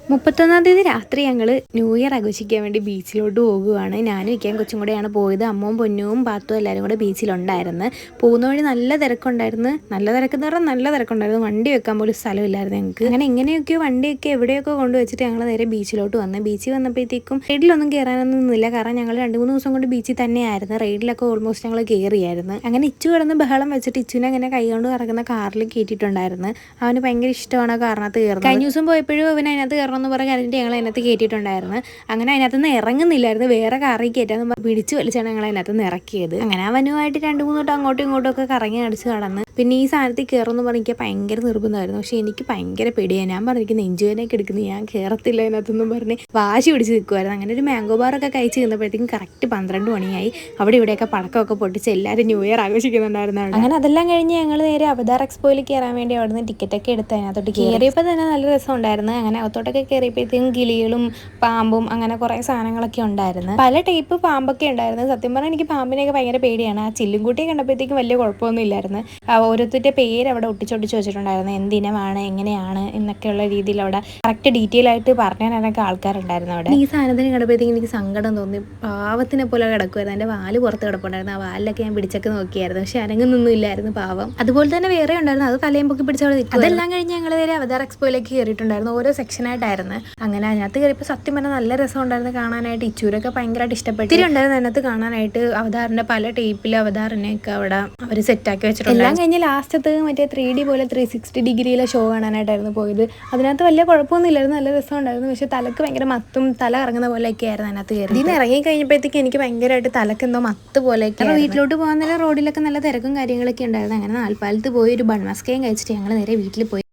31-ാം തീയതി രാത്രി ഞങ്ങൾ ന്യൂ ഇയർ ആഘോഷിക്കാൻ വേണ്ടി ബീച്ചിലോട്ട് പോകുകയാണ്. ഞാനും ഇക്കയും കൊച്ചും കൂടെയാണ് പോയത്. അമ്മവും പൊന്നും പാത്തും എല്ലാവരും കൂടെ ബീച്ചിലുണ്ടായിരുന്നു. പോകുന്ന വഴി നല്ല തിരക്കുണ്ടായിരുന്നു. നല്ല തിരക്കെന്ന് പറഞ്ഞാൽ നല്ല തിരക്കുണ്ടായിരുന്നു. വണ്ടി വെക്കാൻ പോലും സ്ഥലമില്ലായിരുന്നു ഞങ്ങൾക്ക്. അങ്ങനെ എങ്ങനെയൊക്കെയോ വണ്ടിയൊക്കെ എവിടെയൊക്കെ കൊണ്ടുവച്ചിട്ട് ഞങ്ങൾ നേരെ ബീച്ചിലോട്ട് വന്ന്. ബീച്ചിൽ വന്നപ്പോഴത്തേക്കും റെയ്ഡിലൊന്നും കയറാനൊന്നും നിന്നില്ല. കാരണം ഞങ്ങൾ 2-3 ദിവസം കൊണ്ട് ബീച്ചിൽ തന്നെയായിരുന്നു. റെയ്ഡിലൊക്കെ ഓൾമോസ്റ്റ് ഞങ്ങൾ കയറിയായിരുന്നു. അങ്ങനെ ഇച്ചു കിടന്ന് ബഹളം വെച്ചിട്ട് ഇച്ചുവിനെ അങ്ങനെ കൈകൊണ്ട് കറങ്ങുന്ന കാറിൽ കയറ്റിയിട്ടുണ്ടായിരുന്നു. അവന് ഭയങ്കര ഇഷ്ടമാണ് കാറിനകത്ത് കയറുന്നത്. കഴിഞ്ഞ ദിവസം പോയപ്പോഴും അവന് അതിനകത്ത് കയറണമെന്ന് പറഞ്ഞ് കഴിഞ്ഞിട്ട് ഞങ്ങൾ അതിനകത്ത് കയറ്റിയിട്ടുണ്ടായിരുന്നു. അങ്ങനെ അതിനകത്ത് നിന്ന് ഇറങ്ങുന്നില്ലായിരുന്നു. വേറെ കാറിൽ കയറ്റാന്ന് പിടിച്ച് വലിച്ചാണ് ഞങ്ങൾ അതിനകത്ത് നിന്ന് ഇറക്കിയത്. അങ്ങനെ അവനുമായിട്ട് 2-3 വട്ടം അങ്ങോട്ടും ഇങ്ങോട്ടും ഒക്കെ കറങ്ങി അടിച്ച് കടന്ന് പിന്നെ ഈ സാധനത്തിൽ കയറുമെന്ന് പറഞ്ഞ് എനിക്ക് ഭയങ്കര നിർബന്ധമായിരുന്നു. പക്ഷേ എനിക്ക് ഭയങ്കര പേടിയാണ്. ഞാൻ പറഞ്ഞിരിക്കും നെഞ്ചുവേദനയൊക്കെ എടുക്കുന്നത്, ഞാൻ കയറത്തില്ല അതിനകത്തൊന്നും പറഞ്ഞ് വാശി പിടിച്ച് നിൽക്കുമായിരുന്നു. അങ്ങനെ ഒരു മാംഗോ ബാറൊക്കെ കഴിച്ച് നിന്നപ്പോഴത്തേക്കും കറക്റ്റ് 12 മണിയായി. അവിടെ ഇവിടെയൊക്കെ പടക്കമൊക്കെ പൊട്ടിച്ച് എല്ലാവരും ന്യൂ ഇയർ ആഘോഷിക്കുന്നുണ്ടായിരുന്നു അവിടെ. അങ്ങനെ അതെല്ലാം കഴിഞ്ഞ് ഞങ്ങൾ നേരെ അവതാർ എക്സ്പോയിൽ കയറാൻ വേണ്ടി അവിടെ നിന്ന് ടിക്കറ്റൊക്കെ എടുത്ത് അതിനകത്തോട്ട് കയറിയപ്പോൾ തന്നെ നല്ല രസമുണ്ടായിരുന്നു. അങ്ങനെ അകത്തോട്ടൊക്കെ കയറിയപ്പോഴത്തേക്കും കിളികളും പാമ്പും അങ്ങനെ കുറേ സാധനങ്ങളൊക്കെ ഉണ്ടായിരുന്നു. പല ടൈപ്പ് പാമ്പൊക്കെ ഉണ്ടായിരുന്നു. സത്യം പറഞ്ഞാൽ എനിക്ക് പാമ്പിനെയൊക്കെ ഭയങ്കര പേടിയാണ്. ആ ചില്ലുംകൂട്ടിയെ കണ്ടപ്പോഴത്തേക്കും വലിയ കുഴപ്പമൊന്നും ഇല്ലായിരുന്നു. ഓരോരുത്തരുടെ പേര് അവിടെ ഒട്ടിച്ചൊട്ടിച്ച് വെച്ചിട്ടുണ്ടായിരുന്നു. എന്തിനമാണ് എങ്ങനെയാണ് എന്നൊക്കെയുള്ള രീതിയിൽ അവിടെ കറക്റ്റ് ഡീറ്റെയിൽ ആയിട്ട് പറഞ്ഞു തരാനൊക്കെ ആൾക്കാരുണ്ടായിരുന്നു അവിടെ. ഈ സാധനത്തിന് കണ്ടപ്പോഴത്തേക്കും എനിക്ക് സങ്കടം തോന്നി. പാവത്തിനെ പോലെ കിടക്കുമായിരുന്നു. എൻ്റെ വാല് പുറത്ത് കിടപ്പുണ്ടായിരുന്നു. ആ വാലിലൊക്കെ ഞാൻ പിടിച്ചൊക്കെ നോക്കിയായിരുന്നു. പക്ഷെ അനങ്ങുന്നൊന്നും ഇല്ലായിരുന്നു പാവം. അതുപോലെ തന്നെ വേറെ ഉണ്ടായിരുന്നു. അത് തലയും പൊക്കി പിടിച്ചവിടെ നിൽക്കും. അതെല്ലാം കഴിഞ്ഞ് ഞങ്ങൾ നേരെ അവതാർ എക്സ്പോയിലേക്ക് കയറിയിട്ടുണ്ടായിരുന്നു. ഓരോ സെക്ഷനായിട്ടായിരുന്നു. അങ്ങനെ അതിനകത്ത് കയറിയപ്പോൾ സത്യം പറഞ്ഞാൽ നല്ല രസമുണ്ടായിരുന്നു കാണാനായിട്ട്. ഇച്ചൂരൊക്കെ ഭയങ്കരമായിട്ട് ഇഷ്ടപ്പെട്ടു. ഇത്തിരി ഉണ്ടായിരുന്നു അതിനകത്ത് കാണാനായിട്ട്. അവതാറിൻ്റെ പല ടൈപ്പിൽ അവതാറിനെയൊക്കെ അവിടെ അവർ സെറ്റാക്കി വെച്ചിട്ടുണ്ട്. എല്ലാം കഴിഞ്ഞ് ലാസ്റ്റത്ത് മറ്റേ 3D പോലെ 360 ഡിഗ്രിയിലെ ഷോ കാണാനായിട്ടായിരുന്നു പോയത്. അതിനകത്ത് വലിയ കുഴപ്പമൊന്നും ഇല്ലായിരുന്നു. നല്ല രസമുണ്ടായിരുന്നു. പക്ഷേ തലക്ക് ഭയങ്കര മത്തും തല കറങ്ങുന്ന പോലെയൊക്കെ ആയിരുന്നു അതിനകത്ത് കയറി. ഇതിന് ഇറങ്ങി കഴിഞ്ഞപ്പോഴത്തേക്ക് എനിക്ക് ഭയങ്കരമായിട്ട് തലക്ക് എന്തോ മത്ത് പോലെയൊക്കെ. അപ്പോൾ വീട്ടിലോട്ട് പോകാൻ നേരം റോഡിലൊക്കെ നല്ല തിരക്കും കാര്യങ്ങളൊക്കെ ഉണ്ടായിരുന്നു. അങ്ങനെ നാൽപ്പാലത്ത് പോയി ഒരു ബൺമസ്കയും കഴിച്ചിട്ട് ഞങ്ങൾ നേരെ വീട്ടിൽ പോയി.